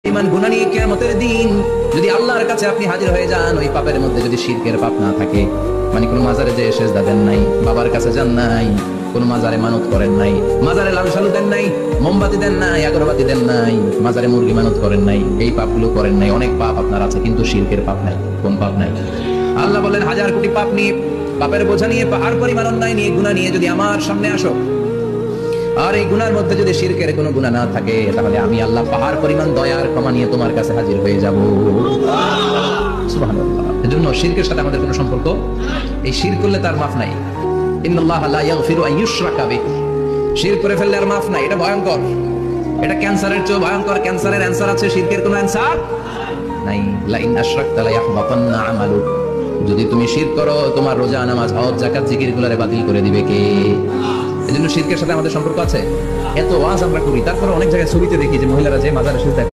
ইমান গুনাহ নিয়ে কিয়ামতের দিন যদি আল্লাহর কাছে আপনি হাজির হয়ে যান, ওই পাপের মধ্যে যদি শিরকের পাপ না থাকে, মানে কোন মাজারে যে সেজদা দেন নাই, বাবার কাছে যান নাই, কোন মাজারে মানত করেন নাই, মাজারে লাল সালু দেন নাই, মোমবাতি দেন নাই, আগরবাতি দেন নাই, মাজারে মুরগি মানত করেন নাই, এই পাপগুলো করেন নাই, অনেক পাপ আপনার আছে, কিন্তু শিরকের পাপ নাই। কোন পাপ নাই? আল্লাহ বলেন, হাজার কোটি পাপ নিয়ে, পাপের বোঝা নিয়ে, পাহাড় পরিমাণ অন্যায় নিয়ে, গুনাহ নিয়ে যদি আমার সামনে আসো, আর এই গুনার মধ্যে যদি শিরকের কোনো গুনাহ না থাকে, তাহলে আমি আল্লাহ পাহাড় পরিমাণ দয়ার ক্ষমা নিয়ে তোমার কাছে হাজির হয়ে যাব। সুবহানাল্লাহ। এজন্য শিরকের সাথে আমাদের কোনো সম্পর্ক, এই শিরক করলে তার মাফ নাই। ইন্নাল্লাহা লা ইয়াগফিরু আন ইউশরাকা বিহি, শিরক করে ফেললে আর মাফ নাই। এটা ভয়ঙ্কর, এটা ক্যান্সারের চেয়ে ভয়ঙ্কর। ক্যান্সারের অ্যানসার আছে, শিরকের কোনো অ্যানসার নাই। লা ইন আশরাকতা লা ইয়াহবাতান্না আমালুক, যদি তুমি শিরক করো, তোমার রোজা, নামাজ, হজ, যাকাত, জিকির গুলোরে বাতিল করে দিবে কে? এজন্য শিরকের সাথে আমাদের সম্পর্ক আছে। এত ওয়াজ আমরা করি, তারপরে অনেক জায়গায় ছবিতে দেখি যে মহিলারা যে মাজারে সেজদা